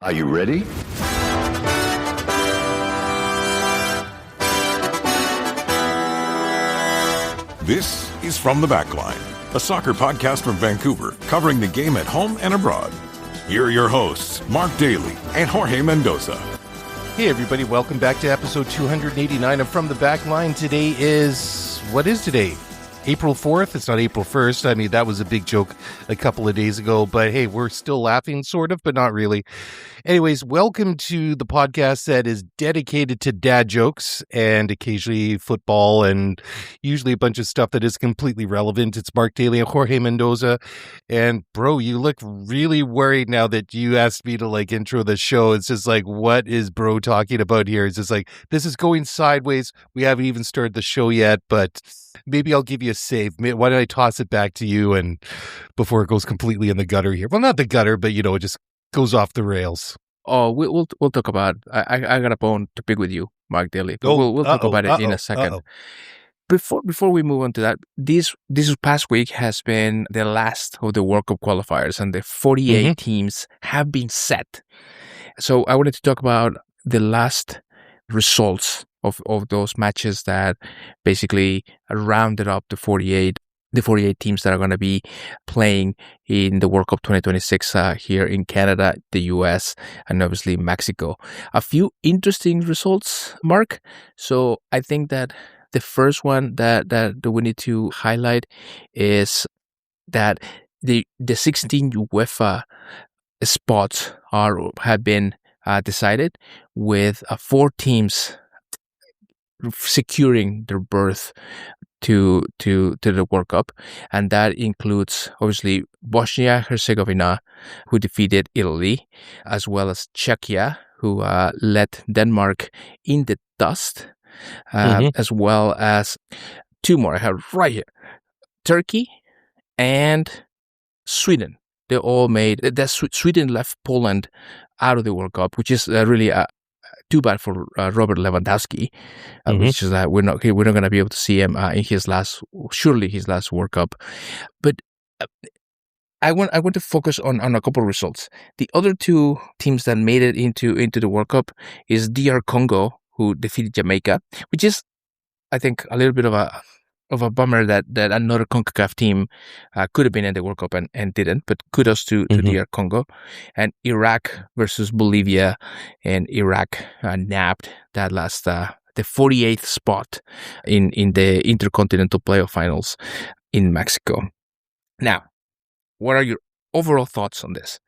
Are you ready? This is From the Backline, a soccer podcast from Vancouver, covering the game at home and abroad. Here are your hosts, Mark Daly and Jorge Mendoza. Hey everybody, welcome back to episode 289 of From the Backline. Today is, what is today? April 4th? It's not April 1st. I mean, that was a big joke a couple of days ago, but hey, we're still laughing, sort of, but not really. Anyways, welcome to the podcast that is dedicated to dad jokes and occasionally football and usually a bunch of stuff that is completely relevant. It's Mark Daly and Jorge Mendoza. And bro, you look really worried now that you asked me to intro the show. It's just like, what is bro talking about here? It's just like, this is going sideways. We haven't even started the show yet, but maybe I'll give you a save. Why don't I toss it back to you and before it goes completely in the gutter here? Well, not the gutter, but it just goes off the rails. Oh, we'll talk about. I got a bone to pick with you, Mark Daly. We'll talk about it in a second. Before we move on to that, this past week has been the last of the World Cup qualifiers, and the 48 teams have been set. So I wanted to talk about the last results of those matches that basically rounded up the 48 teams that are going to be playing in the World Cup 2026 here in Canada, the US, and obviously Mexico. A few interesting results, Mark. So I think that the first one that we need to highlight is that the 16 UEFA spots have been decided, with 4 teams securing their berth to the World Cup, and that includes obviously Bosnia-Herzegovina, who defeated Italy, as well as Czechia, who led Denmark in the dust, as well as 2 more I have right here, Turkey and Sweden. They all made that. Sweden left Poland out of the World Cup, which is really too bad for Robert Lewandowski, which is that we're not going to be able to see him in his last World Cup. But I want to focus on a couple of results. The other 2 teams that made it into the World Cup is DR Congo, who defeated Jamaica, which is, I think, a little bit of a bummer that another CONCACAF team could have been in the World Cup and didn't, but kudos to DR Congo. And Iraq versus Bolivia, and Iraq nabbed that last, the 48th spot in the Intercontinental Playoff Finals in Mexico. Now, what are your overall thoughts on this?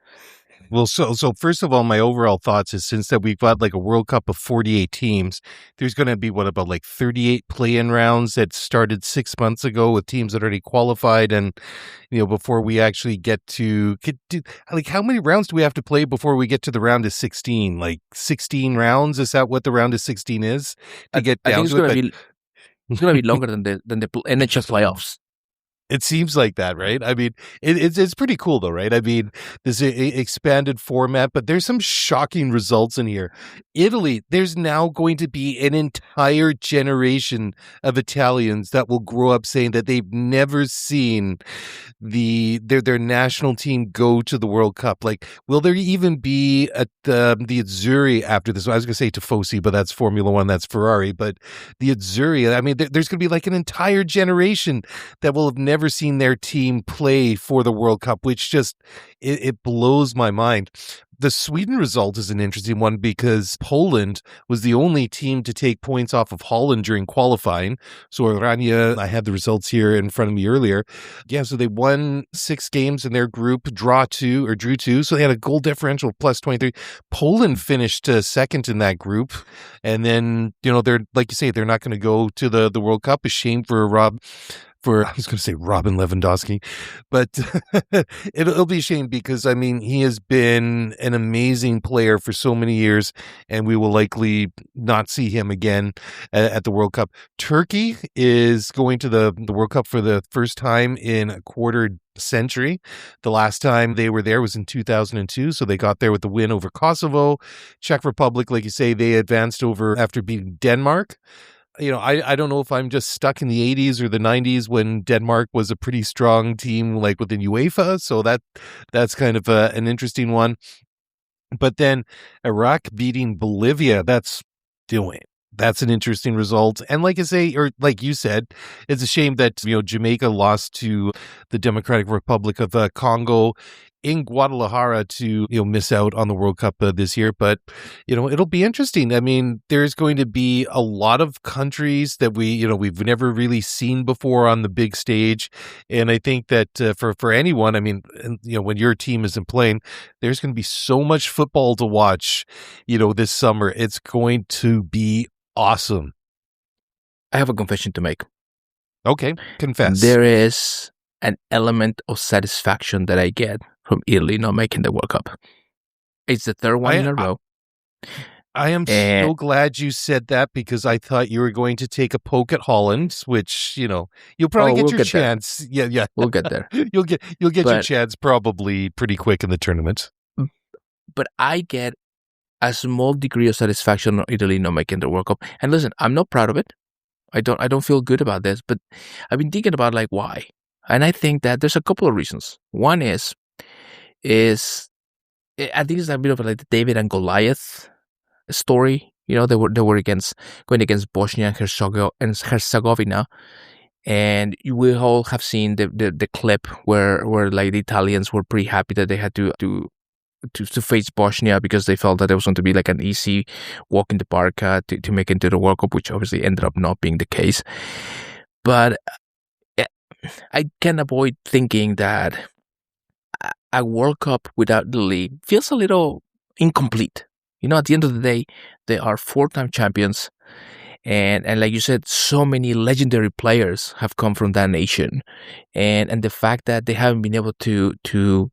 Well, so first of all, my overall thoughts is, since that we've got a World Cup of 48 teams, there's going to be 38 play-in rounds that started 6 months ago with teams that already qualified, and before we actually get to how many rounds do we have to play before we get to the round of 16? 16 rounds? Is that what the round of 16 is to get down to it? It's going to be longer than the NHL playoffs. It seems like that, right? I mean, it's pretty cool, though, right? I mean, this expanded format, but there's some shocking results in here. Italy, there's now going to be an entire generation of Italians that will grow up saying that they've never seen their national team go to the World Cup. Will there even be the Azzurri after this? I was going to say Tifosi, but that's Formula One, that's Ferrari. But the Azzurri, I mean, there's going to be an entire generation that will have never seen their team play for the World Cup, which just it blows my mind. The Sweden result is an interesting one because Poland was the only team to take points off of Holland during qualifying. So Orania, I had the results here in front of me earlier. Yeah, so they won 6 games in their group, drew 2. So they had a goal differential plus 23. Poland finished second in that group. And then, they're, like you say, they're not going to go to the World Cup. A shame for I was going to say Robin Lewandowski, but it'll be a shame because, I mean, he has been an amazing player for so many years, and we will likely not see him again at the World Cup. Turkey is going to the World Cup for the first time in a quarter century. The last time they were there was in 2002, so they got there with the win over Kosovo. Czech Republic, like you say, they advanced over after beating Denmark. I don't know if I'm just stuck in the 80s or the 90s when Denmark was a pretty strong team within UEFA. So that's kind of an interesting one. But then Iraq beating Bolivia, that's an interesting result. And like I say, or like you said, it's a shame that, Jamaica lost to the Democratic Republic of Congo in Guadalajara to, miss out on the World Cup this year. But, it'll be interesting. I mean, there's going to be a lot of countries that we've never really seen before on the big stage. And I think that for anyone, I mean, when your team isn't playing, there's going to be so much football to watch, this summer. It's going to be awesome. I have a confession to make. Okay, confess. There is an element of satisfaction that I get from Italy not making the World Cup. It's the third one in a row. I am so glad you said that, because I thought you were going to take a poke at Holland, which, you'll probably get your chance. There. Yeah. We'll get there. You'll get your chance probably pretty quick in the tournament. But I get a small degree of satisfaction on Italy not making the World Cup. And listen, I'm not proud of it. I don't feel good about this, but I've been thinking about why. And I think that there's a couple of reasons. One is I think it's a bit of the David and Goliath story. They were going against Bosnia and Herzegovina, and we all have seen the clip where the Italians were pretty happy that they had to face Bosnia because they felt that it was going to be an easy walk in the park to make it into the World Cup, which obviously ended up not being the case. But I can't avoid thinking that a World Cup without the league feels a little incomplete. At the end of the day, they are 4-time champions. And like you said, so many legendary players have come from that nation. And the fact that they haven't been able to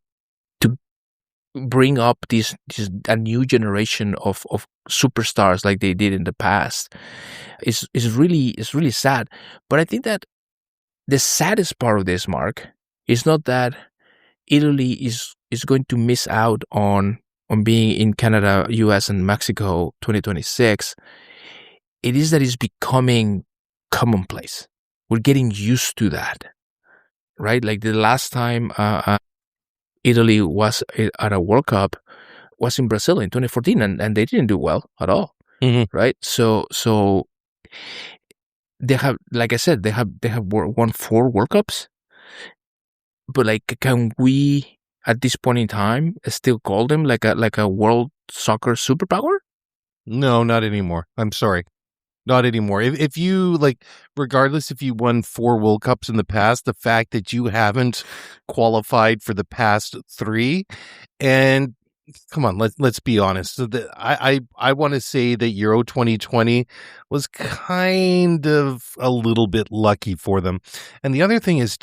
bring up a new generation of superstars like they did in the past is really sad. But I think that the saddest part of this, Mark, is not that Italy is going to miss out on being in Canada, US, and Mexico 2026. It is that it's becoming commonplace. We're getting used to that, right? Like the last time Italy was at a World Cup was in Brazil in 2014, and they didn't do well at all, right? So they have, like I said, they have won 4 World Cups, but can we at this point in time still call them like a world soccer superpower? No, not anymore. I'm sorry. Not anymore. If you regardless if you won 4 World Cups in the past, the fact that you haven't qualified for the past 3, and come on, let's be honest. I want to say that Euro 2020 was kind of a little bit lucky for them. And the other thing is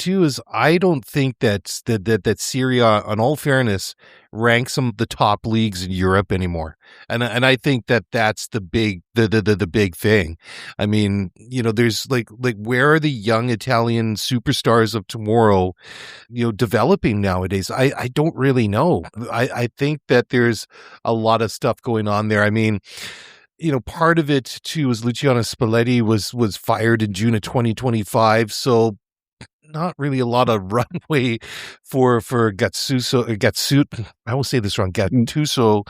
I don't think that Serie A, in all fairness, ranks them the top leagues in Europe anymore. And I think that that's the big big thing. I mean, there's where are the young Italian superstars of tomorrow, developing nowadays? I don't really know. I think that there's a lot of stuff going on there. I mean, part of it too is Luciano Spalletti was fired in June of 2025, so not really a lot of runway for Gattuso. I will say this wrong. Gattuso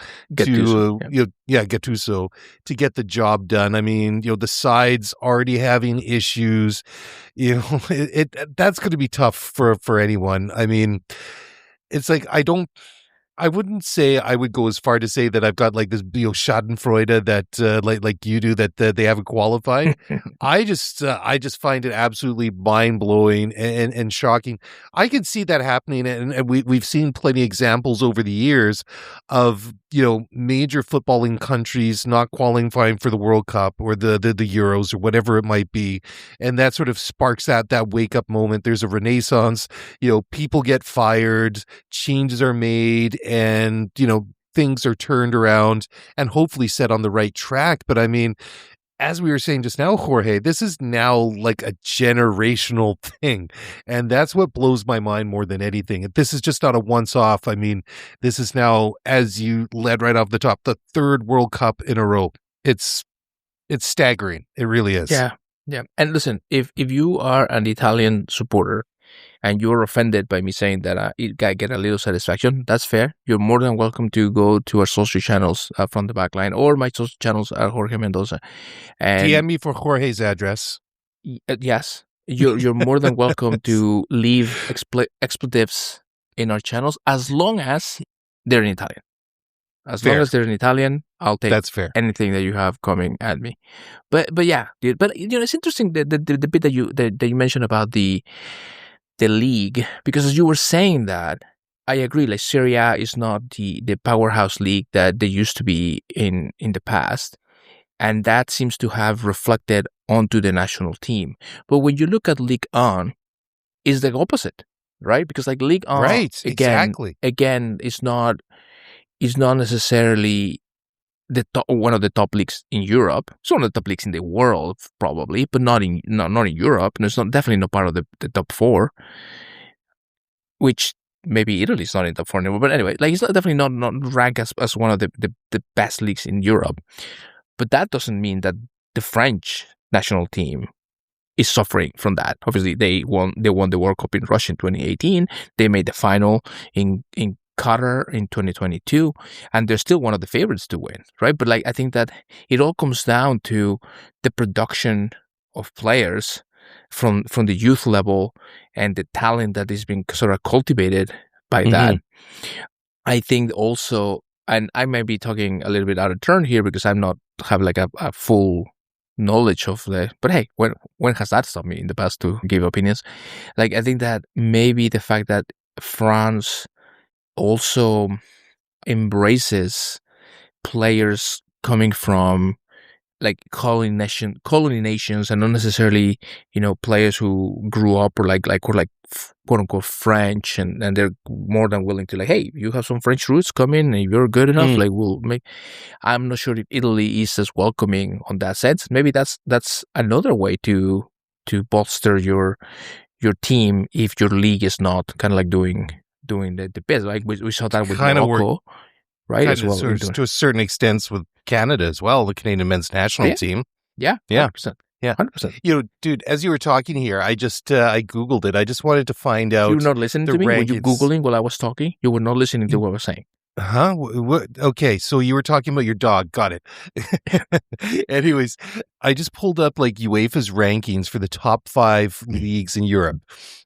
to get the job done. I mean, the side's already having issues. That's going to be tough for anyone. I mean, it's I wouldn't say I would go as far to say that I've got this Schadenfreude that like you do that they haven't qualified. I just find it absolutely mind blowing and shocking. I can see that happening, and we've seen plenty of examples over the years of major footballing countries not qualifying for the World Cup or the Euros or whatever it might be, and that sort of sparks that wake up moment. There's a renaissance. People get fired, changes are made, and things are turned around and hopefully set on the right track. But I mean, as we were saying just now, Jorge, this is now like a generational thing, and that's what blows my mind more than anything. This is just not a once-off. I mean, this is now, as you led right off the top, the 3rd World Cup in a row. It's staggering. It really is. Yeah. And listen, if you are an Italian supporter and you're offended by me saying that I get a little satisfaction, that's fair. You're more than welcome to go to our social channels from the backline, or my social channels are Jorge Mendoza. And DM me for Jorge's address. Yes, you're more than welcome to leave expletives in our channels, as long as they're in Italian. As long as they're in Italian, I'll take That's fair. anything that you have coming at me. But yeah, dude. But it's interesting the bit that you mentioned about the league, because as you were saying that, I agree. Like, Serie A is not the powerhouse league that they used to be in the past, and that seems to have reflected onto the national team. But when you look at Ligue 1, it's the opposite, right? Because like Ligue 1, right, exactly. Again, is not necessarily one of the top leagues in Europe. It's one of the top leagues in the world, probably, but not in Europe. And it's definitely not part of the top four, which maybe Italy's not in the top four anymore. But anyway, like, it's definitely not ranked as one of the best leagues in Europe. But that doesn't mean that the French national team is suffering from that. Obviously, they won the World Cup in Russia in 2018. They made the final in Qatar in 2022, and they're still one of the favorites to win, right? But like, I think that it all comes down to the production of players from the youth level and the talent that is being sort of cultivated by that. I think also, and I might be talking a little bit out of turn here because I'm not have like a full knowledge of but hey, when has that stopped me in the past to give opinions? Like, I think that maybe the fact that France also embraces players coming from like colony nations, and not necessarily, players who grew up or like quote unquote French, and they're more than willing to, like, hey, you have some French roots, come in, and you're good enough, like, we'll make. I'm not sure if Italy is as welcoming on that sense. Maybe that's another way to bolster your team if your league is not kind of like doing the best. Like we saw that with Morocco, right? As well, to a certain extent with Canada as well, the Canadian men's national team. Yeah. 100%. Yeah. 100%. Dude, as you were talking here, I just I Googled it. I just wanted to find out. You were not listening to me? Were you Googling while I was talking? You were not listening to what I was saying. Huh? What? Okay, so you were talking about your dog. Got it. Anyways, I just pulled up like UEFA's rankings for the top 5 leagues in Europe.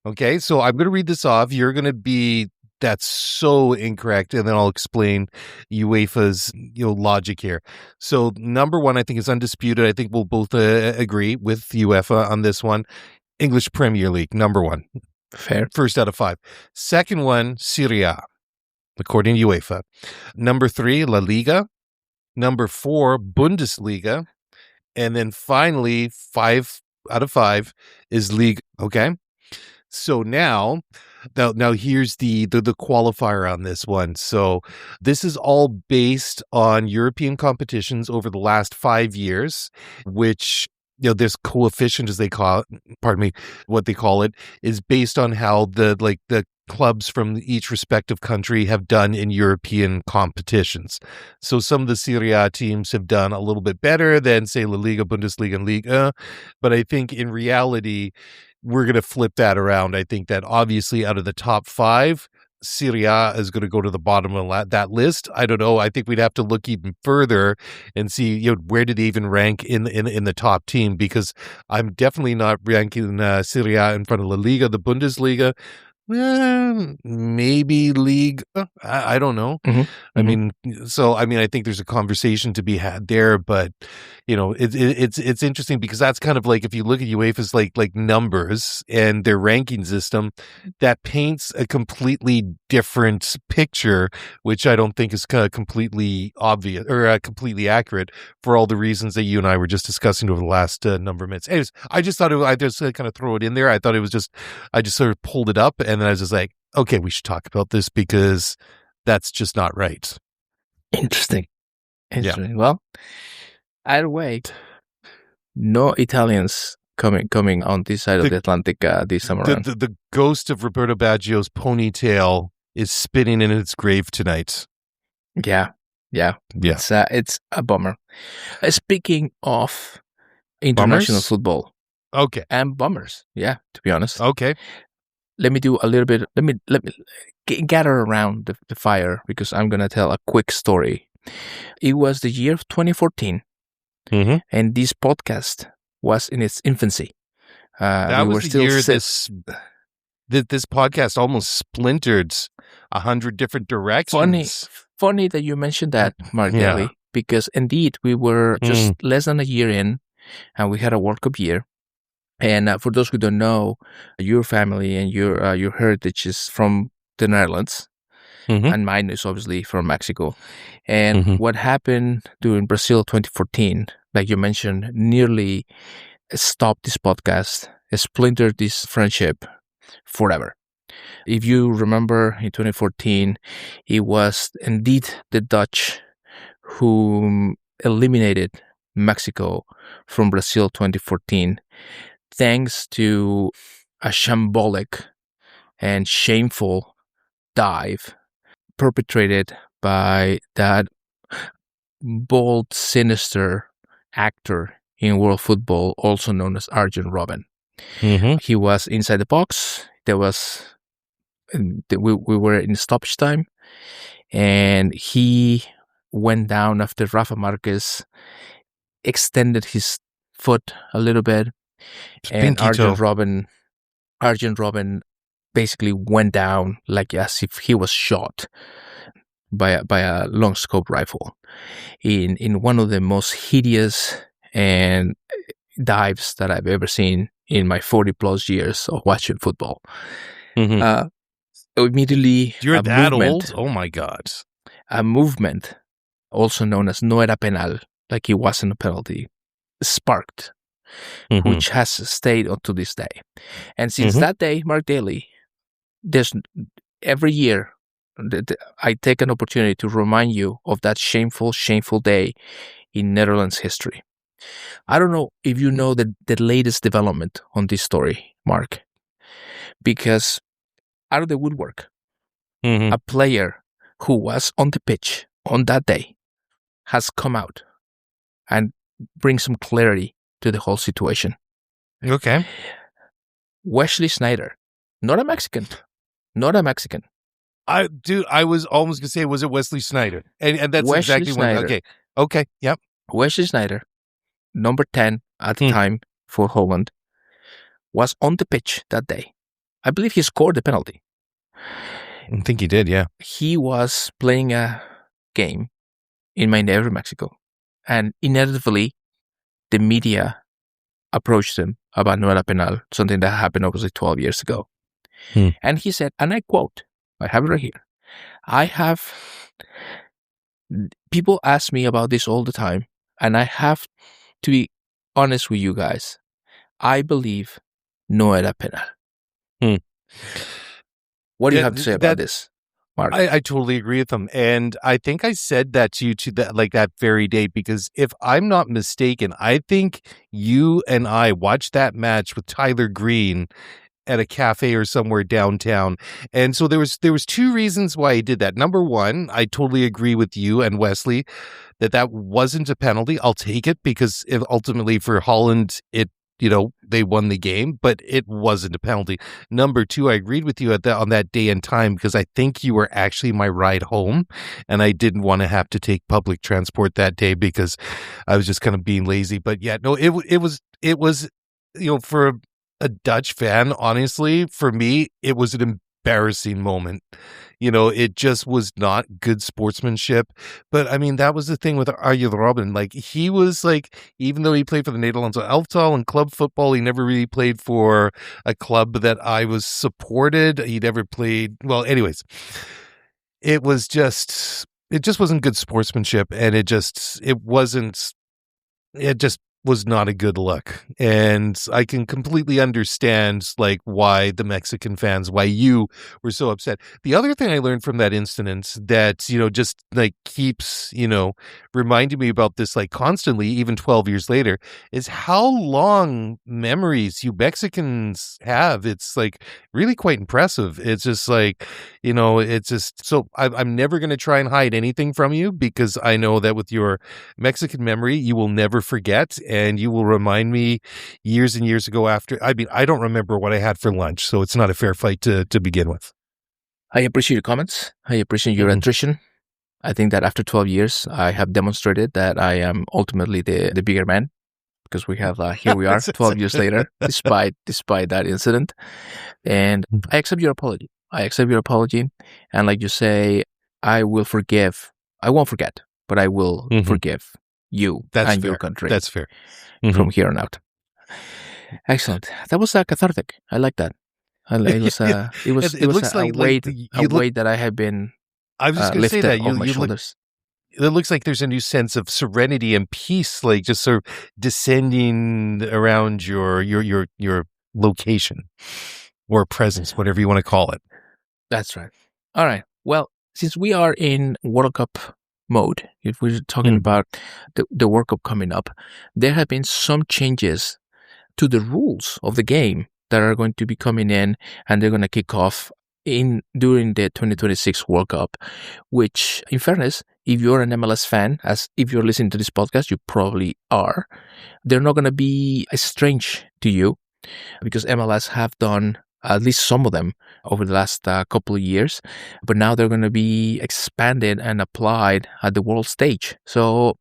Okay, so I'm going to read this off. You're going to be, that's so incorrect, and then I'll explain UEFA's logic here. So number 1, I think, is undisputed. I think we'll both agree with UEFA on this one. English Premier League, number 1. Fair. First out of 5. Second one, Serie A, according to UEFA. Number 3, La Liga. Number 4, Bundesliga. And then finally, 5 out of 5 is League. Okay. So now here's the qualifier on this one. So this is all based on European competitions over the last 5 years, which, this coefficient, as they call it, what they call it, is based on how the clubs from each respective country have done in European competitions. So some of the Serie A teams have done a little bit better than, say, La Liga, Bundesliga, and Liga. But I think in reality, we're going to flip that around. I think that obviously out of the top 5, Serie A is going to go to the bottom of that list. I don't know. I think we'd have to look even further and see, where did they even rank in the top team? Because I'm definitely not ranking Serie A in front of La Liga, the Bundesliga. Maybe league. I don't know. I mean, I think there's a conversation to be had there, but it's interesting because that's kind of like, if you look at UEFA's like numbers and their ranking system, that paints a completely different picture, which I don't think is completely obvious or completely accurate for all the reasons that you and I were just discussing over the last number of minutes. Anyways, I just thought I just kind of throw it in there. I thought it was I just sort of pulled it up, and then I was just like, okay, we should talk about this because that's just not right. Interesting. Yeah. Well, either way, no Italians coming on this side of the Atlantic this summer around. The ghost of Roberto Baggio's ponytail is spinning in its grave tonight. Yeah. It's a bummer. Speaking of international football. Okay. And bummers. Yeah, to be honest. Okay. let me do a little bit. Let me gather around the fire because I'm gonna tell a quick story. It was the year of 2014, and this podcast was in its infancy. That was the year this podcast almost splintered 100 different directions. Funny that you mentioned that, Mark Daly, because indeed we were just less than a year in, and we had a World Cup year. And for those who don't know, your family and your heritage is from the Netherlands, and mine is obviously from Mexico. And what happened during Brazil 2014, like you mentioned, nearly stopped this podcast, splintered this friendship forever. If you remember, in 2014, it was indeed the Dutch who eliminated Mexico from Brazil 2014, thanks to a shambolic and shameful dive perpetrated by that bold, sinister actor in world football, also known as Arjen Robben. He was inside the box. There was we were in stoppage time, and he went down after Rafa Marquez extended his foot a little bit, and Arjen Robben basically went down like as if he was shot by a long scope rifle in one of the most hideous and dives that I've ever seen in my 40 plus years of watching football. Immediately, you're that old? Oh my God! A movement, also known as no era penal, like it wasn't a penalty, sparked, which has stayed on to this day. And since that day, Mark Daly, there's every year I take an opportunity to remind you of that shameful, shameful day in Netherlands history. I don't know if you know the latest development on this story, Mark, because out of the woodwork, a player who was on the pitch on that day has come out and bring some clarity to the whole situation. Okay. Wesley Sneijder, not a Mexican. I was almost going to say, was it Wesley Sneijder? And that's Wesley exactly Sneijder. what, okay, yep. Wesley Sneijder, number 10 at the time for Holland, was on the pitch that day. I believe he scored the penalty. I think he did, yeah. He was playing a game in my neighbor Mexico, and inevitably, the media approached him about no era penal, something that happened obviously 12 years ago. And he said, and I quote, I have it right here, people ask me about this all the time, and I have to be honest with you guys. I believe no era penal. What do you have to say about this, Mark? I totally agree with him. And I think I said that to you that very day, because if I'm not mistaken, I think you and I watched that match with Tyler Green at a cafe or somewhere downtown. And so there was two reasons why he did that. Number one, I totally agree with you and Wesley that wasn't a penalty. I'll take it because if ultimately for Holland, they won the game, but it wasn't a penalty. Number two, I agreed with you on that day and time because I think you were actually my ride home, and I didn't want to have to take public transport that day because I was just kind of being lazy. But yeah, no, it was for a Dutch fan, honestly, for me, it was an embarrassing moment. It just was not good sportsmanship. But I mean, that was the thing with Arjen Robben. Like, he was like, even though he played for the Nederlandse elftal and club football, he never really played for a club that I was supported. He never played. Well, anyways, it just wasn't good sportsmanship, and it just was not a good look. And I can completely understand why the Mexican fans, why you were so upset. The other thing I learned from that incident that, just keeps, reminding me about this constantly, even 12 years later, is how long memories you Mexicans have. It's really quite impressive. It's just it's just, so I'm never going to try and hide anything from you because I know that with your Mexican memory, you will never forget. and you will remind me years and years ago after. I mean, I don't remember what I had for lunch, so it's not a fair fight to begin with. I appreciate your comments. I appreciate your attrition. I think that after 12 years, I have demonstrated that I am ultimately the bigger man, because we have here we are 12 years later, despite that incident. And I accept your apology. And like you say, I will forgive. I won't forget, but I will forgive you and your country. That's fair. From here on out. Excellent. That was cathartic. I like that. It was a weight that I had been. I was just going to say that off my shoulders. It looks like there's a new sense of serenity and peace, like just sort of descending around your location or presence, whatever you want to call it. That's right. All right. Well, since we are in World Cup mode, if we're talking about the World Cup coming up, there have been some changes to the rules of the game that are going to be coming in, and they're going to kick off during the 2026 World Cup, which, in fairness, if you're an MLS fan, as if you're listening to this podcast, you probably are, they're not going to be strange to you, because MLS have done at least some of them over the last couple of years, but now they're going to be expanded and applied at the world stage. So,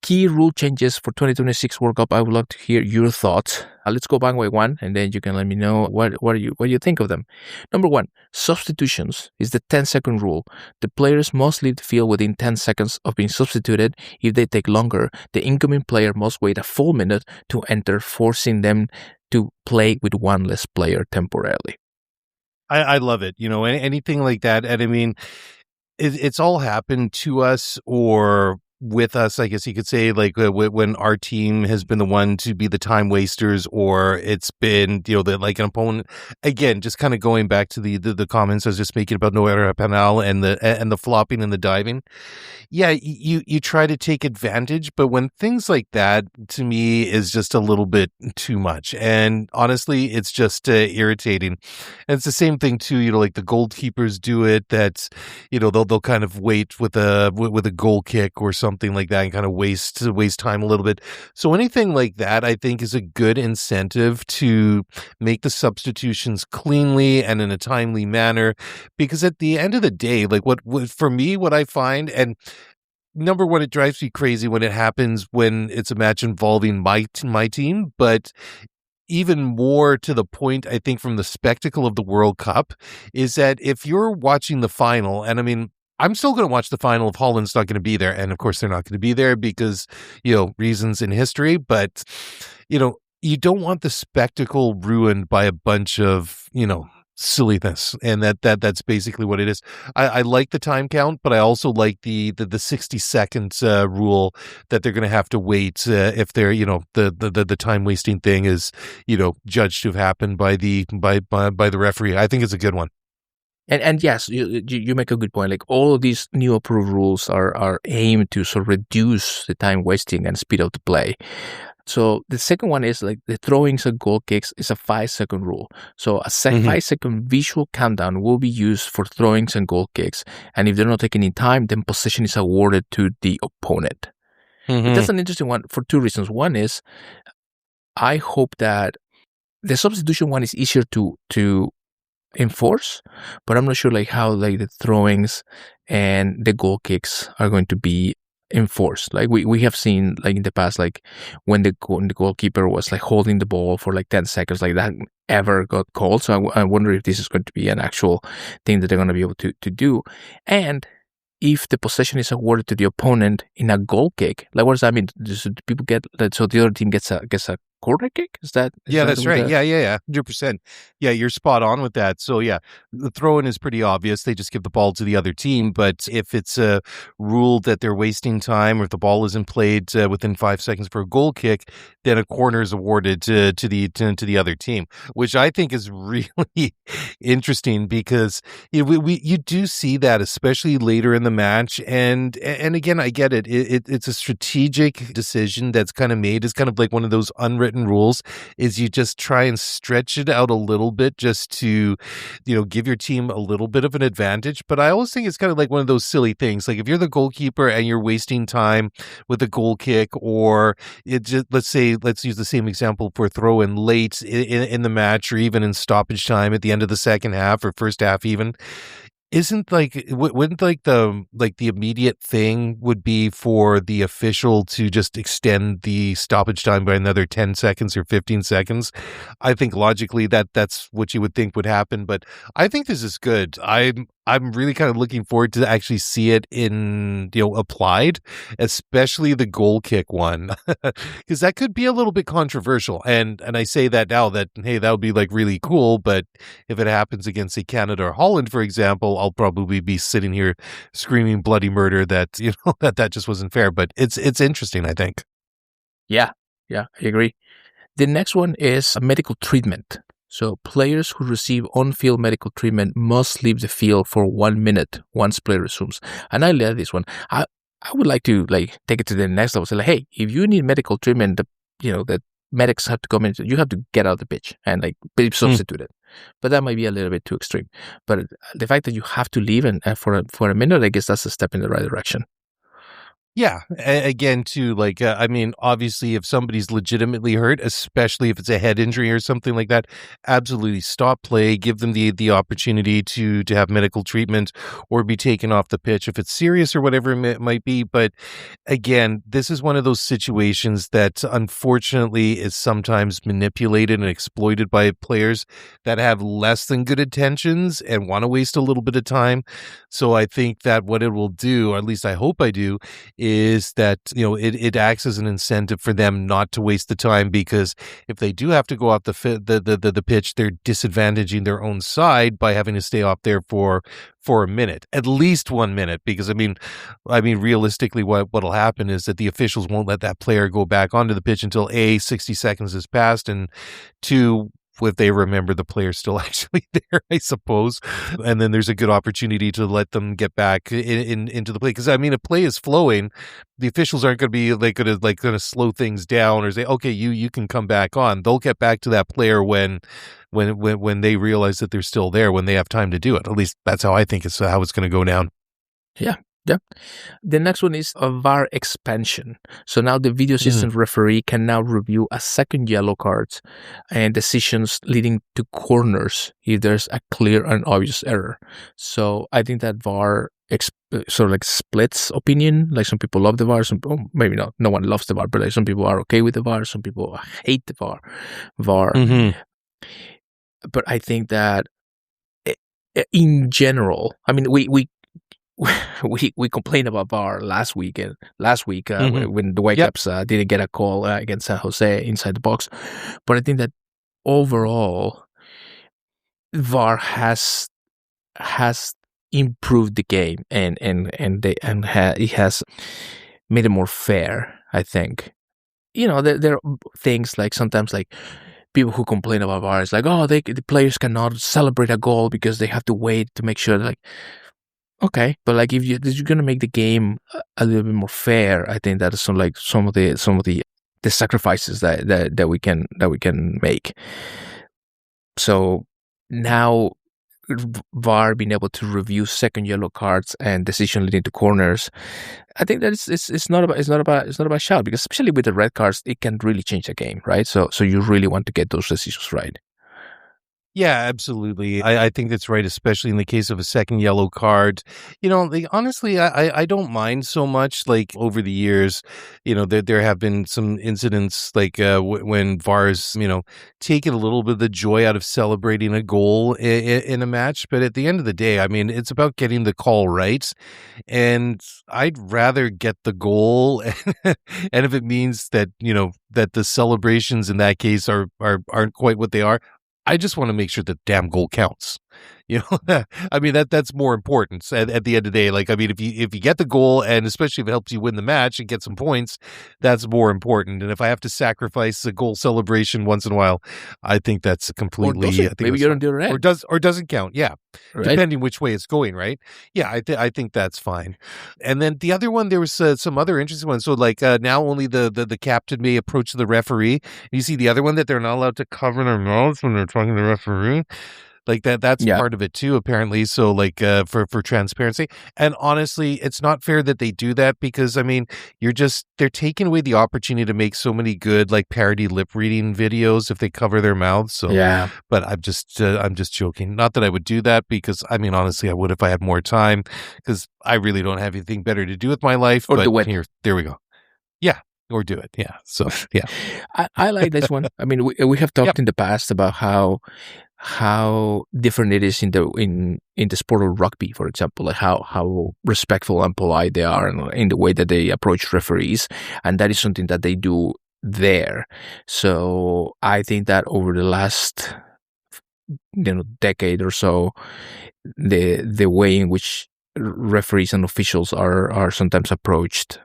key rule changes for 2026 World Cup. I would love to hear your thoughts. Let's go one by one, and then you can let me know what you think of them. Number one, substitutions is the 10-second rule. The players must leave the field within 10 seconds of being substituted. If they take longer, the incoming player must wait a full minute to enter, forcing them to play with one less player temporarily. I love it. You know, anything like that. And I mean, it's all happened to us or with us, I guess you could say, like when our team has been the one to be the time wasters, or it's been, you know, like an opponent. Again, just kind of going back to the comments I was just making about no era penal and the flopping and the diving. Yeah, you try to take advantage, but when things like that, to me, is just a little bit too much. And honestly, it's just irritating. And it's the same thing too, you know, like the goalkeepers do it. That, you know, they'll kind of wait with a goal kick or something like that and kind of waste time a little bit. So anything like that, I think, is a good incentive to make the substitutions cleanly and in a timely manner, because at the end of the day, like what for me, what I find, and number one, it drives me crazy when it happens when it's a match involving my team, but even more to the point, I think, from the spectacle of the World Cup, is that if you're watching the final, and I mean, I'm still going to watch the final if Holland's not going to be there. And of course, they're not going to be there because, you know, reasons in history. But, you know, you don't want the spectacle ruined by a bunch of, you know, silliness. And that's basically what it is. I like the time count, but I also like the 60 seconds rule that they're going to have to wait if they're, you know, the time wasting thing is, you know, judged to have happened by the referee. I think it's a good one. And yes, you make a good point. Like, all of these new approved rules are aimed to sort of reduce the time wasting and speed up the play. So the second one is like the throwings and goal kicks is a 5-second rule. So a 5-second visual countdown will be used for throwings and goal kicks. And if they're not taking any time, then possession is awarded to the opponent. That's an interesting one for two reasons. One is, I hope that the substitution one is easier to enforce, but I'm not sure like how like the throwings and the goal kicks are going to be enforced. Like we have seen like in the past, like when the goalkeeper was like holding the ball for like 10 seconds, like that ever got called. So I wonder if this is going to be an actual thing that they're going to be able to do. And if the possession is awarded to the opponent in a goal kick, like what does that mean? Do people get that? So the other team gets a corner kick? That's right. Yeah. 100%. Yeah, you're spot on with that. So yeah, the throw-in is pretty obvious. They just give the ball to the other team. But if it's a rule that they're wasting time, or if the ball isn't played within 5 seconds for a goal kick, then a corner is awarded to the other team, which I think is really interesting, because you do see that, especially later in the match. And again, I get it. It's a strategic decision that's kind of made. It's kind of like one of those unwritten unwritten rules is you just try and stretch it out a little bit just to, give your team a little bit of an advantage. But I always think it's kind of like one of those silly things. Like if you're the goalkeeper and you're wasting time with a goal kick, or let's use the same example for throw in late in the match, or even in stoppage time at the end of the second half or first half even. Wouldn't the immediate thing would be for the official to just extend the stoppage time by another 10 seconds or 15 seconds? I think logically that's what you would think would happen, but I think this is good. I'm really kind of looking forward to actually see it applied, especially the goal kick one, because that could be a little bit controversial. And I say that now that, hey, that would be like really cool. But if it happens against, say, Canada or Holland, for example, I'll probably be sitting here screaming bloody murder that, that just wasn't fair. But it's interesting, I think. Yeah, I agree. The next one is medical treatment. So players who receive on-field medical treatment must leave the field for 1 minute once play resumes. And I love this one. I would like to take it to the next level. Say hey, if you need medical treatment, that medics have to come in. You have to get out of the pitch and be substituted. But that might be a little bit too extreme. But the fact that you have to leave and for a minute, I guess that's a step in the right direction. Yeah. Again, too, obviously, if somebody's legitimately hurt, especially if it's a head injury or something like that, absolutely stop play, give them the opportunity to have medical treatment or be taken off the pitch if it's serious or whatever it might be. But again, this is one of those situations that unfortunately is sometimes manipulated and exploited by players that have less than good intentions and want to waste a little bit of time. So I think that what it will do, or at least I hope I do, is that it acts as an incentive for them not to waste the time, because if they do have to go off the pitch, they're disadvantaging their own side by having to stay off there for a minute, at least 1 minute, because I mean realistically what'll happen is that the officials won't let that player go back onto the pitch until 60 seconds has passed, and 2, if they remember the player's still actually there, I suppose. And then there's a good opportunity to let them get back into the play. Because, if play is flowing, the officials aren't going to be going to slow things down or say, okay, you can come back on. They'll get back to that player when they realize that they're still there, when they have time to do it. At least that's how I think it's how it's going to go down. Yeah. The next one is a VAR expansion. So now the video assistant referee can now review a second yellow card and decisions leading to corners if there's a clear and obvious error. So I think that VAR splits opinion. Some people love the VAR, maybe not. No one loves the VAR, but some people are okay with the VAR. Some people hate the VAR. But I think that in general, we complained about VAR last week when the Whitecaps didn't get a call against San Jose inside the box. But I think that overall, VAR has improved the game and it has made it more fair, I think. There are things sometimes people who complain about VAR is the players cannot celebrate a goal because they have to wait to make sure okay, but if you're going to make the game a little bit more fair, I think that is some of the sacrifices that we can make. So now VAR being able to review second yellow cards and decision leading to corners, I think that it's not about shout, because especially with the red cards, it can really change the game, right? So you really want to get those decisions right. Yeah, absolutely. I think that's right, especially in the case of a second yellow card. Honestly, I don't mind so much. Over the years, there have been some incidents when VAR's, taken a little bit of the joy out of celebrating a goal in a match. But at the end of the day, it's about getting the call right. And I'd rather get the goal. And if it means that, that the celebrations in that case aren't quite what they are, I just want to make sure that damn goal counts. I mean, that's more important at the end of the day. Like, I mean, if you get the goal, and especially if it helps you win the match and get some points, that's more important. And if I have to sacrifice a goal celebration once in a while, I think that's completely. Or maybe you're on the other end. Or doesn't count. Yeah, right? Depending which way it's going. Right. Yeah, I think that's fine. And then the other one, there was some other interesting ones. So like now only the captain may approach the referee. You see the other one that they're not allowed to cover their mouths when they're talking to the referee. Like that's part of it too, apparently. So like for transparency. And honestly, it's not fair that they do that, because I mean, they're taking away the opportunity to make so many good like parody lip reading videos if they cover their mouths. So but I'm just joking. Not that I would do that, because I mean, honestly, I would if I had more time, because I really don't have anything better to do with my life. Or but do it. There we go. Yeah. Or do it. Yeah. So yeah. I like this one. I mean, we have talked in the past about how different it is in the sport of rugby, for example, like how respectful and polite they are in the way that they approach referees, and that is something that they do there. So I think that over the last decade or so, the way in which referees and officials are sometimes approached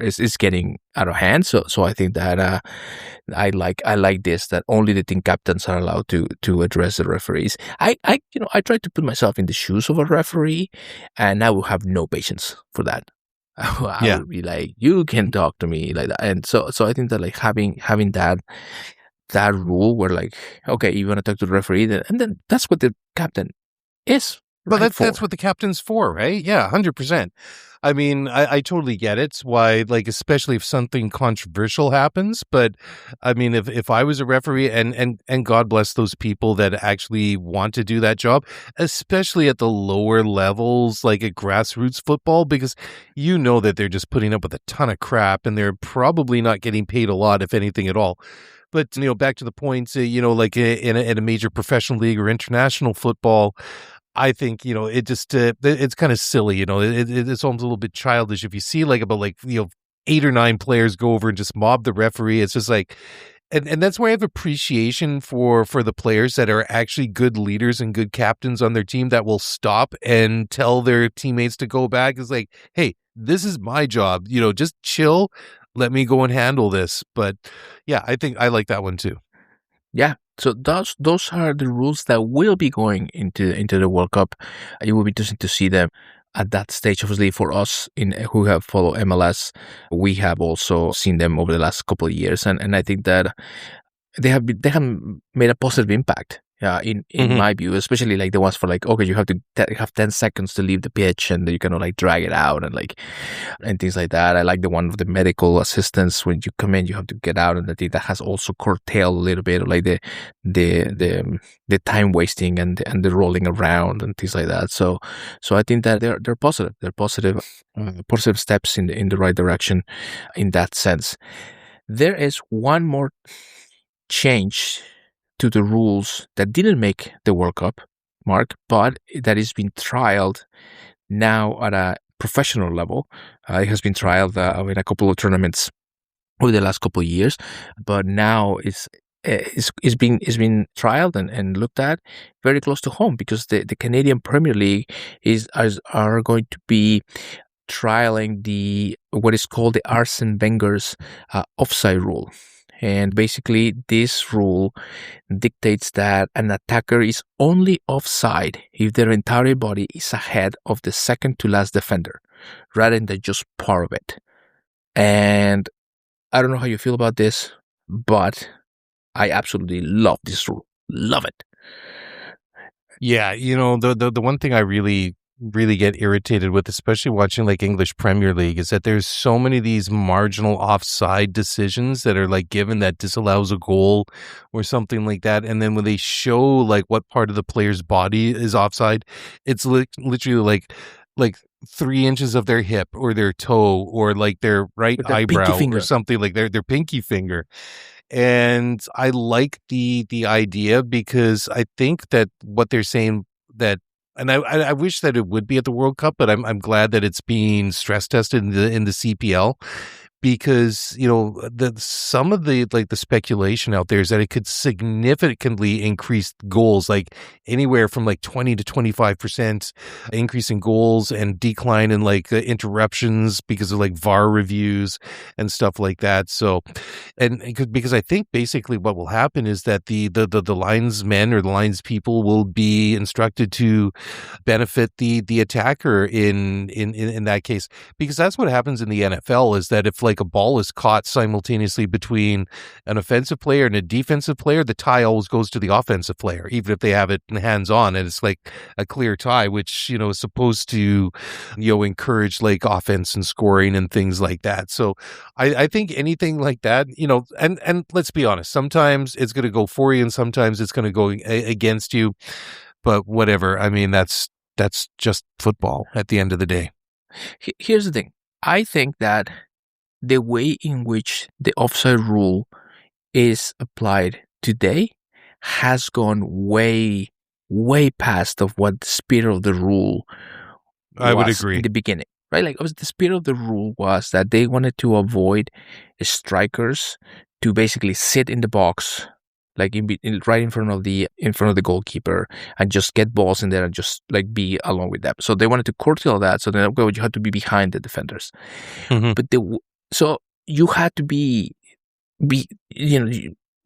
is getting out of hand. So I think that I like this, that only the team captains are allowed to address the referees. I try to put myself in the shoes of a referee, and I will have no patience for that. I would be like, you can talk to me like that. And so I think that like having that rule where like, okay, you want to talk to the referee, and then that's what the captain is. But that's what the captain's for, right? Yeah, 100%. I mean, I totally get it. It's why, like, especially if something controversial happens. But I mean, if I was a referee, and God bless those people that actually want to do that job, especially at the lower levels, like at grassroots football, because that they're just putting up with a ton of crap, and they're probably not getting paid a lot, if anything at all. But, back to the point, like in a major professional league or international football, I think, it just, it's kind of silly, it's almost a little bit childish. If you see like about 8 or 9 players go over and just mob the referee, it's just like, and that's why I have appreciation for the players that are actually good leaders and good captains on their team that will stop and tell their teammates to go back. It's like, hey, this is my job, just chill. Let me go and handle this. But yeah, I think I like that one too. Yeah. So those are the rules that will be going into the World Cup. It will be interesting to see them at that stage. Obviously, for us who have followed MLS, we have also seen them over the last couple of years, and I think that they have made a positive impact. In my view, especially like the ones for like, okay, you have to have 10 seconds to leave the pitch, and you can like drag it out and things like that. I like the one of the medical assistants when you come in, you have to get out, and I think that has also curtailed a little bit of like the time wasting and the rolling around and things like that. So I think that they're positive. They're positive steps in the right direction in that sense. There is one more change to the rules that didn't make the World Cup, Mark, but that is being trialed now at a professional level. It has been trialed in a couple of tournaments over the last couple of years, but now it's being trialed and looked at very close to home, because the Canadian Premier League are going to be trialing what is called the Arsene Wenger's offside rule. And basically, this rule dictates that an attacker is only offside if their entire body is ahead of the second to last defender, rather than just part of it. And I don't know how you feel about this, but I absolutely love this rule. Love it. Yeah, the one thing I really get irritated with, especially watching like English Premier League, is that there's so many of these marginal offside decisions that are like given that disallows a goal or something like that, and then when they show like what part of the player's body is offside, it's literally like 3 inches of their hip or their toe or like their right eyebrow or something, like their pinky finger. And I like the idea, because I think that what they're saying that. And I wish that it would be at the World Cup, but I'm glad that it's being stress tested in the CPL, because some of the speculation out there is that it could significantly increase goals, like anywhere from 20 to 25% increase in goals and decline in interruptions because of VAR reviews and stuff like that. So, because I think basically what will happen is that the linesmen or the lines people will be instructed to benefit the attacker in that case, because that's what happens in the NFL, is that if a ball is caught simultaneously between an offensive player and a defensive player, the tie always goes to the offensive player, even if they have it hands on, and it's a clear tie, which is supposed to encourage offense and scoring and things like that. So I think anything like that, and let's be honest, sometimes it's going to go for you and sometimes it's going to go against you, but whatever. I mean, that's just football at the end of the day. Here's the thing. I think that the way in which the offside rule is applied today has gone way, way past of what the spirit of the rule was. I would agree. In the beginning, right? The spirit of the rule was that they wanted to avoid strikers to basically sit in the box, right in front of the goalkeeper, and just get balls in there and just be along with them. So they wanted to curtail that. So then you had to be behind the defenders. Mm-hmm. But so you had to be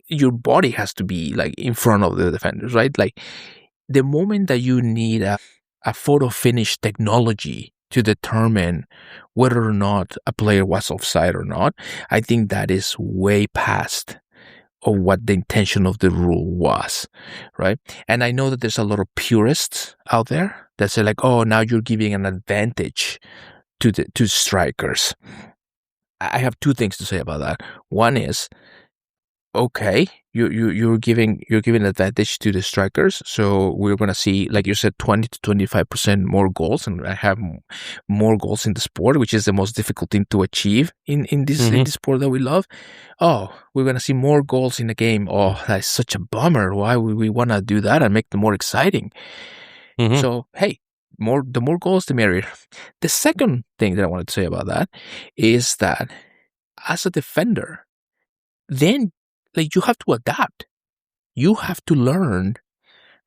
your body has to be in front of the defenders, right? The moment that you need a photo finish technology to determine whether or not a player was offside or not, I think that is way past of what the intention of the rule was, right? And I know that there's a lot of purists out there that say oh, now you're giving an advantage to strikers. I have two things to say about that. One is, okay, you're giving advantage to the strikers, so we're gonna see, like you said, 20 to 25% more goals, and I have more goals in the sport, which is the most difficult thing to achieve in this sport that we love. Oh, we're gonna see more goals in the game. Oh, that's such a bummer. Why would we wanna do that and make them more exciting? Mm-hmm. So hey, the more goals, the merrier. The second thing that I wanted to say about that is that as a defender, then you have to adapt. You have to learn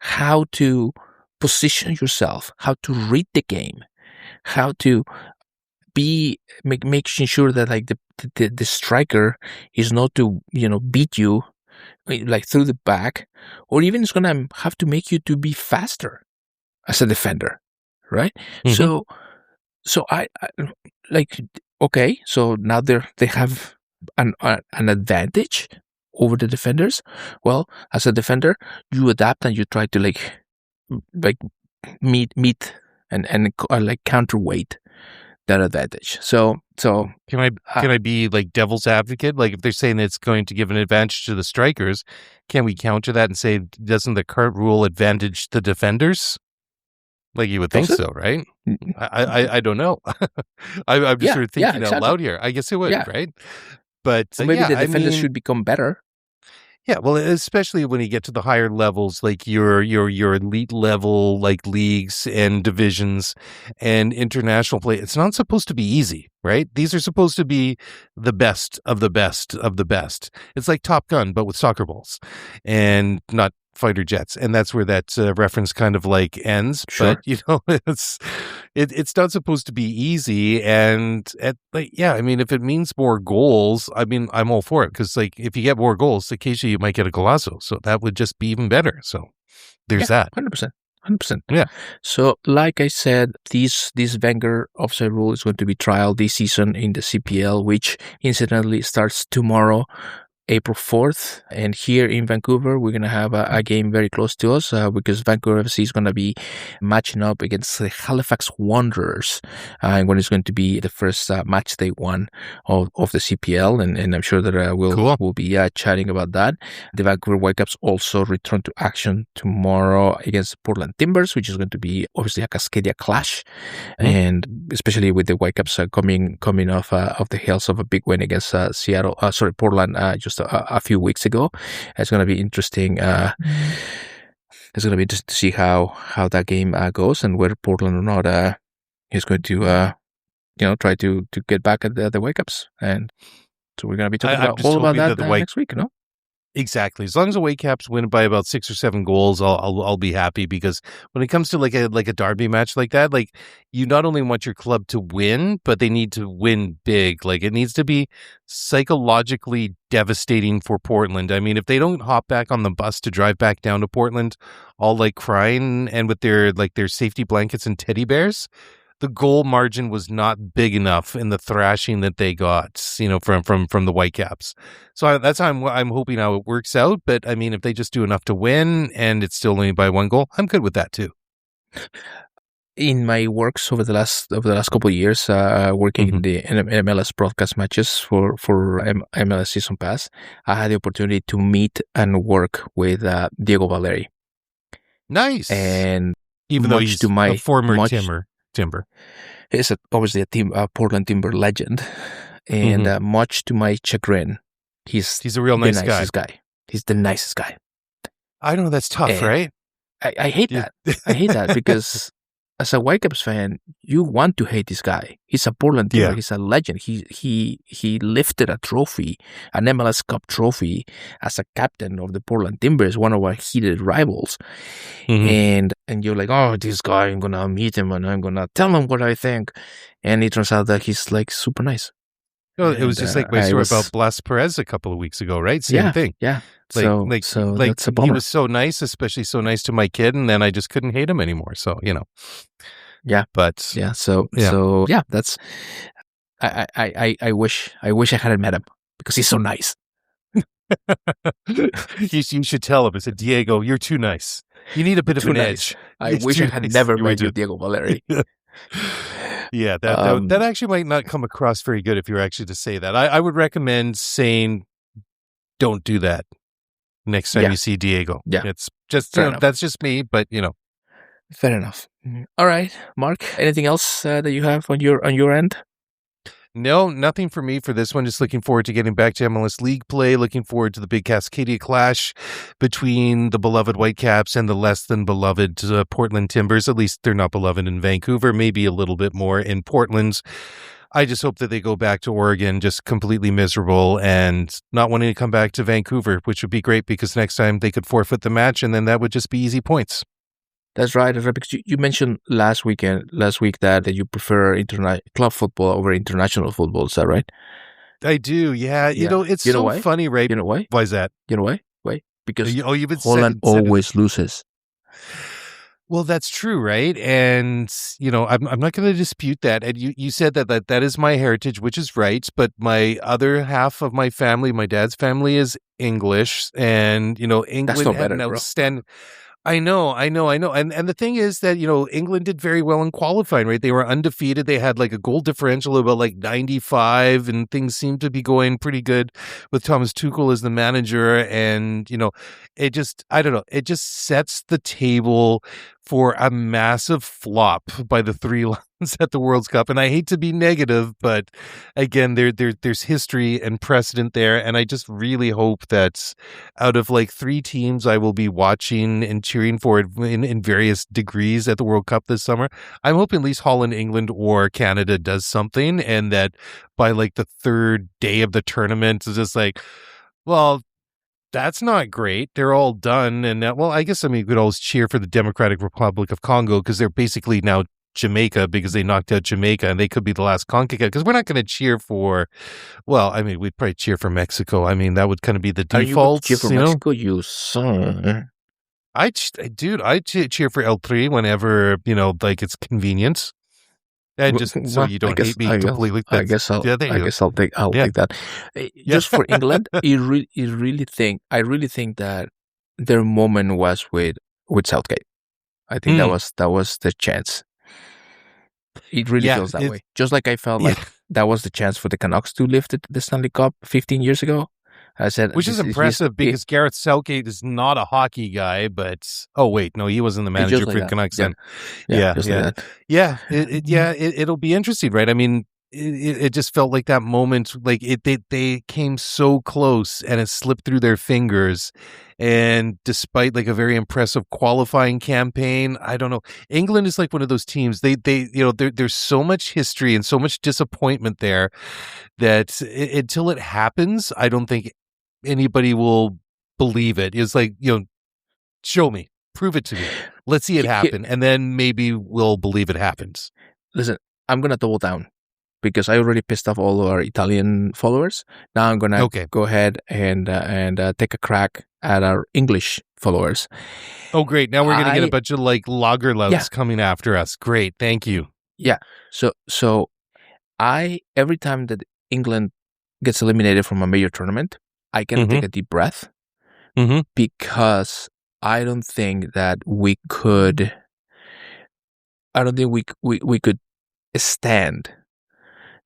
how to position yourself, how to read the game, how to making sure that the striker is not to beat you through the back, or even it's gonna have to make you to be faster as a defender, right? Mm-hmm. So I okay, so now they have an advantage over the defenders. Well, as a defender, you adapt and you try to meet and counterweight that advantage. So can I be devil's advocate? If they're saying it's going to give an advantage to the strikers, can we counter that and say, doesn't the current rule advantage the defenders? You would think so, right? I don't know. I'm just sort of thinking out loud here. I guess it would, right? But maybe the defenders should become better. Yeah, well, especially when you get to the higher levels, your elite level, leagues and divisions and international play. It's not supposed to be easy, right? These are supposed to be the best of the best of the best. It's like Top Gun, but with soccer balls and not fighter jets, and that's where that reference kind of ends. Sure. But it's not supposed to be easy, and I mean, if it means more goals, I mean, I'm all for it, because if you get more goals, occasionally you might get a golazo, so that would just be even better. So there's that. 100%. 100%. Yeah. So, like I said, this Wenger offside rule is going to be trialed this season in the CPL, which incidentally starts tomorrow, April 4th, and here in Vancouver, we're going to have a game very close to us because Vancouver FC is going to be matching up against the Halifax Wanderers when it's going to be the first match day one of the CPL, and I'm sure that we'll be chatting about that. The Vancouver Whitecaps also return to action tomorrow against the Portland Timbers, which is going to be obviously a Cascadia clash, and especially with the Whitecaps coming off the heels of a big win against Portland just a few weeks ago. It's going to be interesting. It's going to be interesting to see how that game goes, and whether Portland or not is going to try to get back at the Whitecaps. And so we're going to be talking I'm about just all about hoping that the next week, no? Exactly. As long as the Whitecaps win by about 6 or 7 goals, I'll be happy, because when it comes to like a derby match like that, like, you not only want your club to win, but they need to win big. Like, it needs to be psychologically devastating for Portland. I mean, if they don't hop back on the bus to drive back down to Portland, all like crying and with their safety blankets and teddy bears, the goal margin was not big enough in the thrashing that they got, from the Whitecaps. So that's how I'm hoping how it works out. But I mean, if they just do enough to win and it's still only by 1 goal, I'm good with that too. In my works over the last couple of years, working in the MLS broadcast matches for MLS Season Pass, I had the opportunity to meet and work with Diego Valeri. Nice. And even though he's a former Timber. He's obviously a Portland Timber legend, and much to my chagrin, he's a real nice guy. He's the nicest guy. I know that's tough, right? I hate that. I hate that because as a Whitecaps fan, you want to hate this guy. He's a Portland Timber. Yeah. He's a legend. He lifted a trophy, an MLS Cup trophy, as a captain of the Portland Timbers, one of our heated rivals. And you're like, oh, this guy, I'm gonna meet him and I'm gonna tell him what I think. And it turns out that he's like super nice. Oh, it was just like my story about Blas Perez a couple of weeks ago, right? Same thing. Yeah. So that's a bummer. He was so nice, especially so nice to my kid, and then I just couldn't hate him anymore. So, Yeah. But yeah. So that's. I wish I hadn't met him because he's so nice. You should tell him. I said, Diego, you're too nice. You need a bit of an edge. I wish I had never met you, Diego Valeri. Yeah, that actually might not come across very good if you were actually to say that. I would recommend saying, don't do that next time you see Diego. Yeah. It's just, that's just me, but Fair enough. All right, Mark, anything else that you have on your end? No, nothing for me for this one. Just looking forward to getting back to MLS League play. Looking forward to the big Cascadia clash between the beloved Whitecaps and the less than beloved Portland Timbers. At least they're not beloved in Vancouver, maybe a little bit more in Portland. I just hope that they go back to Oregon just completely miserable and not wanting to come back to Vancouver, which would be great because next time they could forfeit the match and then that would just be easy points. That's right. Because you mentioned last week that you prefer club football over international football. Is that right? I do. Yeah. It's so funny, right? You know why? Why is that? You know why? Why? Because Holland always loses. Well, that's true, right? And I'm not going to dispute that. And you said that is my heritage, which is right. But my other half of my family, my dad's family, is English, and England that's no had better, an outstanding. Bro. I know. And the thing is that, England did very well in qualifying, right? They were undefeated. They had like a goal differential of about like 95 and things seemed to be going pretty good with Thomas Tuchel as the manager. And, it just sets the table for a massive flop by the three lions at the World Cup. And I hate to be negative, but again, there's history and precedent there. And I just really hope that out of like 3 teams I will be watching and cheering for it in various degrees at the World Cup this summer, I'm hoping at least Holland, England, or Canada does something. And that by like the 3rd day of the tournament, it's just like, well, that's not great. They're all done. And I guess, you could always cheer for the Democratic Republic of Congo because they're basically now Jamaica because they knocked out Jamaica and they could be the last CONCACAF because we're not going to cheer for, we'd probably cheer for Mexico. That would kind of be the default. Cheer for Mexico, you son. I cheer for El Tri whenever, it's convenient. And just so you don't hate me completely. I guess I'll take that. Just for England, I really think that their moment was with Southgate. I think that was the chance. It really feels that way. Just like I felt like that was the chance for the Canucks to lift the Stanley Cup 15 years ago. I said, which is impressive because Gareth Southgate is not a hockey guy, but he wasn't the manager for the Canucks then. It'll be interesting, right? it just felt like that moment, like they came so close and it slipped through their fingers. And despite like a very impressive qualifying campaign, I don't know. England is like one of those teams. They there's so much history and so much disappointment there that until it happens, I don't think anybody will believe it. It's like, show me, prove it to me. Let's see it happen, and then maybe we'll believe it happens. Listen, I'm gonna double down because I already pissed off all our Italian followers. Now I'm gonna go ahead and take a crack at our English followers. Oh, great! Now we're gonna get a bunch of like lagerlouts coming after us. Great, thank you. Yeah. So every time that England gets eliminated from a major tournament, I can take a deep breath because I don't think that we could. I don't think we could stand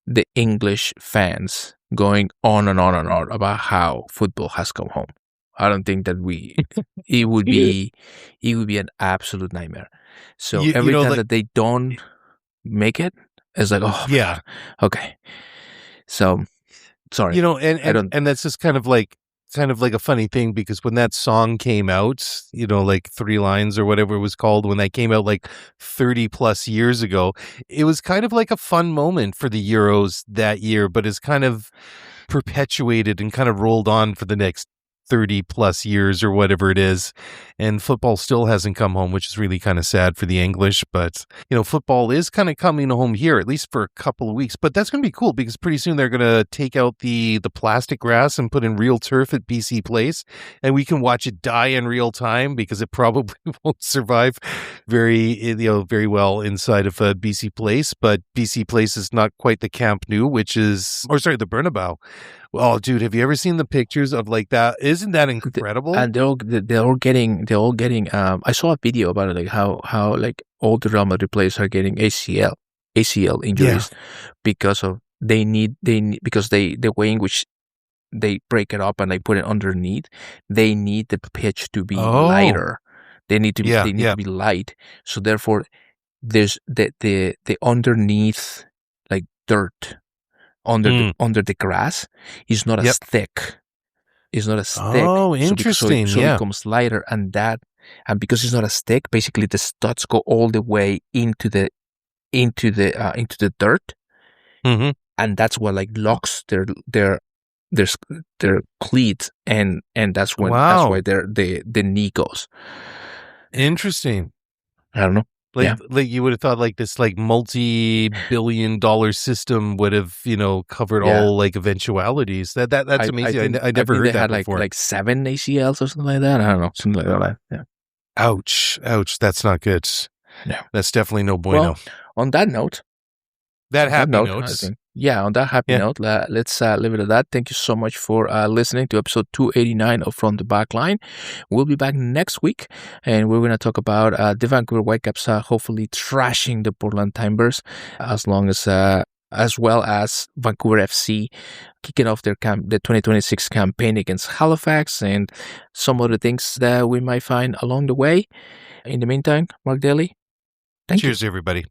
the English fans going on and on and on about how football has come home. I don't think that it would be an absolute nightmare. So every time that they don't make it, it's like, oh yeah, okay. So sorry, and that's just kind of like a funny thing, because when that song came out, like Three Lines or whatever it was called, when that came out like 30 plus years ago, it was kind of like a fun moment for the Euros that year, but it's kind of perpetuated and kind of rolled on for the next 30 plus years or whatever it is. And football still hasn't come home, which is really kind of sad for the English. But, football is kind of coming home here, at least for a couple of weeks. But that's going to be cool, because pretty soon they're going to take out the plastic grass and put in real turf at BC Place. And we can watch it die in real time, because it probably won't survive very well inside of BC Place. But BC Place is not quite the Camp Nou, the Bernabeu. Oh, dude, have you ever seen the pictures of like that? Isn't that incredible? And they're all getting. I saw a video about it, like how like all the Real Madrid players are getting ACL injuries because of because the way in which they break it up and they put it underneath, they need the pitch to be lighter. They need to be light. So therefore, there's the underneath like dirt under the grass is not as thick. It's not as thick. Oh, interesting. So it becomes lighter, and because it's not as thick, basically the studs go all the way into the dirt, and that's what like locks their cleats, and that's why the knee goes. Interesting. I don't know. Like you would have thought like this like multi-billion-dollar system would have, covered all like eventualities. That's amazing. I never heard that before. Like 7 ACLs or something like that. I don't know. Something like that. Yeah. Ouch. That's not good. No. That's definitely no bueno. Well, on that note. On that happy note, let's leave it at that. Thank you so much for listening to episode 289 of From the Backline. We'll be back next week, and we're going to talk about the Vancouver Whitecaps hopefully trashing the Portland Timbers, as well as Vancouver FC kicking off the 2026 campaign against Halifax, and some other things that we might find along the way. In the meantime, Mark Daly, thank you. Cheers, everybody.